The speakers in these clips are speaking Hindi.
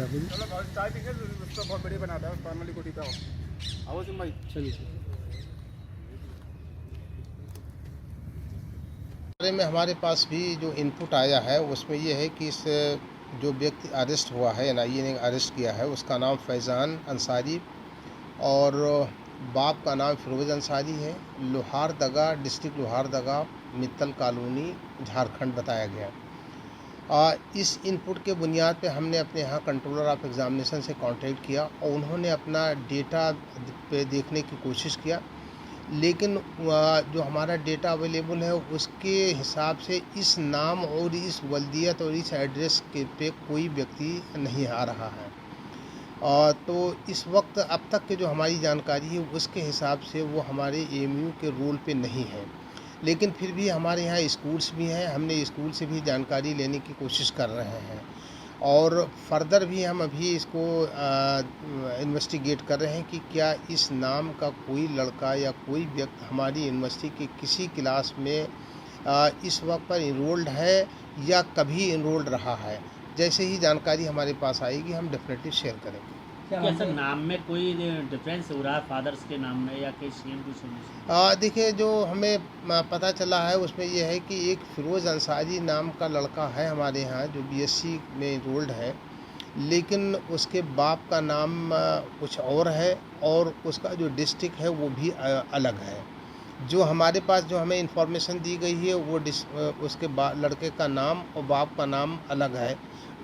अभी। चलो भाई चाय पीके उसको बहुत बढ़िया बनाता है फार्मली कोटी पे आओ आओ सिम भाई चलिए। बारे में हमारे पास भी जो इनपुट आया है उसमें ये है कि इस जो व्यक्ति अरेस्ट हुआ है एनआईए ने अरेस्ट किया है उसका नाम फैज़ान अंसारी और बाप का नाम फिरोज़ अंसारी है। लोहारदगा डिस्ट्रिक्ट लोहारदगा मित्तल कॉलोनी झारखंड बताया गया। इस इनपुट के बुनियाद पे हमने अपने यहाँ कंट्रोलर ऑफ एग्ज़ामिनेशन से कांटेक्ट किया और उन्होंने अपना डेटा पे देखने की कोशिश किया, लेकिन जो हमारा डेटा अवेलेबल है उसके हिसाब से इस नाम और इस वल्दियत और इस एड्रेस के पे कोई व्यक्ति नहीं आ रहा है। तो इस वक्त अब तक के जो हमारी जानकारी है उसके हिसाब से वो हमारे एएमयू के रोल पे नहीं है, लेकिन फिर भी हमारे यहाँ स्कूल्स भी हैं, हमने स्कूल से भी जानकारी लेने की कोशिश कर रहे हैं और फर्दर भी हम अभी इसको इन्वेस्टिगेट कर रहे हैं कि क्या इस नाम का कोई लड़का या कोई व्यक्ति हमारी यूनिवर्सिटी के किसी क्लास में इस वक्त पर इनरोल्ड है या कभी इनरोल्ड रहा है। जैसे ही जानकारी हमारे पास आएगी हम डेफिनेटली शेयर करेंगे। क्या सर नाम में कोई डिफरेंस हो रहा है फादर्स के नाम में या कि सेम टू सेम? देखिए, जो हमें पता चला है उसमें यह है कि एक फिरोज़ अंसारी नाम का लड़का है हमारे यहाँ जो बीएससी में इनरोल्ड है, लेकिन उसके बाप का नाम कुछ और है और उसका जो डिस्ट्रिक्ट है वो भी अलग है। जो हमारे पास जो हमें इंफॉर्मेशन दी गई है वो उसके लड़के का नाम और बाप का नाम अलग है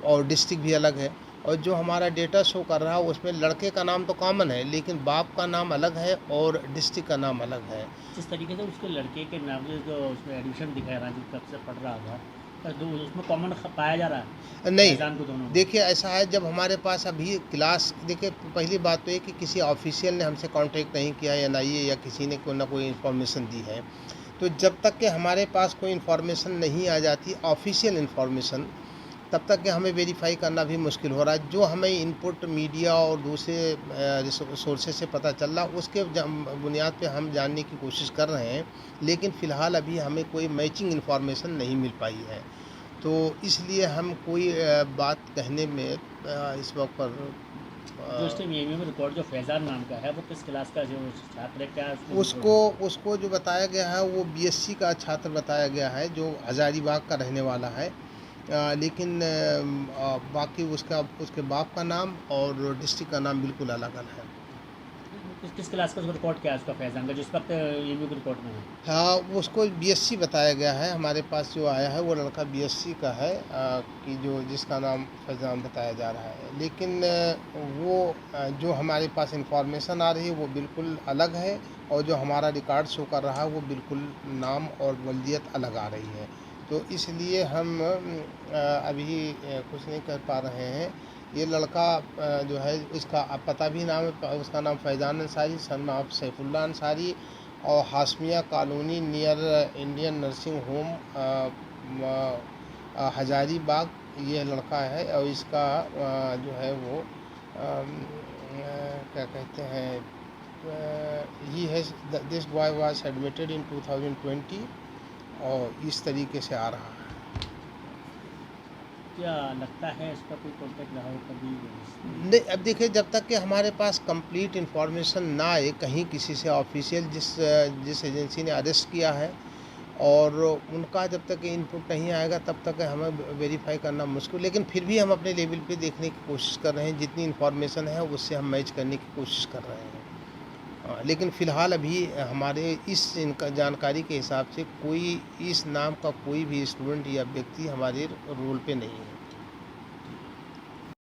और डिस्ट्रिक्ट भी अलग है, और जो हमारा डेटा शो कर रहा है उसमें लड़के का नाम तो कॉमन है लेकिन बाप का नाम अलग है और डिस्ट्रिक्ट का नाम अलग है। जिस तरीके से उसके लड़के के नाम जो उसमें एडमिशन दिखा रहा है जो कब से पढ़ रहा था तो उसमें कॉमन पाया जा रहा है नहीं, को दोनों? देखिए ऐसा है, जब हमारे पास अभी क्लास, देखिए पहली बात तो ये कि किसी ऑफिशियल ने हमसे कांटेक्ट नहीं किया है एनआईए या किसी ने कोई ना कोई इन्फॉर्मेशन दी है, तो जब तक कि हमारे पास कोई इन्फॉर्मेशन नहीं आ जाती ऑफिशियल इन्फॉर्मेशन तब तक कि हमें वेरीफाई करना भी मुश्किल हो रहा है। जो हमें इनपुट मीडिया और दूसरे सोर्सेज से पता चल रहा उसके बुनियाद पे हम जानने की कोशिश कर रहे हैं, लेकिन फ़िलहाल अभी हमें कोई मैचिंग इन्फॉर्मेशन नहीं मिल पाई है, तो इसलिए हम कोई बात कहने में इस वक्त पर जो इसके एएमयू में रिकॉर्ड जो फैज़ान नाम का है वो किस क्लास का जो छात्र है, क्या उसको जो बताया गया है वो बीएससी का छात्र बताया गया है जो हज़ारीबाग का रहने वाला है, लेकिन बाकी उसके बाप का नाम और डिस्ट्रिक्ट का नाम बिल्कुल अलग अलग है। किस क्लास का रिकॉर्ड क्या है उसका फैज़ान का जिस वक्त एएमयू के रिकॉर्ड में है? हाँ, उसको बीएससी बताया गया है, हमारे पास जो आया है वो लड़का बीएससी का है कि जिसका नाम फैज़ान बताया जा रहा है, लेकिन वो जो हमारे पास इंफॉर्मेशन आ रही है वो बिल्कुल अलग है और जो हमारा रिकॉर्ड शो कर रहा है वो बिल्कुल नाम और वल्दियत अलग आ रही है, तो इसलिए हम अभी कुछ नहीं कर पा रहे हैं। ये लड़का जो है इसका पता भी नाम है, उसका नाम फैज़ान अंसारी सन ऑफ सैफुल्ला अंसारी और Hashmiya colony near Indian nursing home Hazaribagh ये लड़का है, और इसका जो है वो क्या कहते हैं, he has this boy was admitted in 2020 और इस तरीके से आ रहा है। क्या लगता है इसका कोई कॉन्टेक्ट रहा हो कभी? नहीं, अब देखिए, जब तक कि हमारे पास कंप्लीट इन्फॉर्मेशन ना आए कहीं किसी से ऑफिशियल जिस एजेंसी ने अरेस्ट किया है और उनका जब तक इनपुट नहीं आएगा तब तक हमें वेरीफाई करना मुश्किल, लेकिन फिर भी हम अपने लेवल पे देखने की कोशिश कर रहे हैं, जितनी इन्फॉर्मेशन है उससे हम मैच करने की कोशिश कर रहे हैं। लेकिन फ़िलहाल अभी हमारे इनका जानकारी के हिसाब से कोई इस नाम का कोई भी स्टूडेंट या व्यक्ति हमारे रोल पे नहीं है।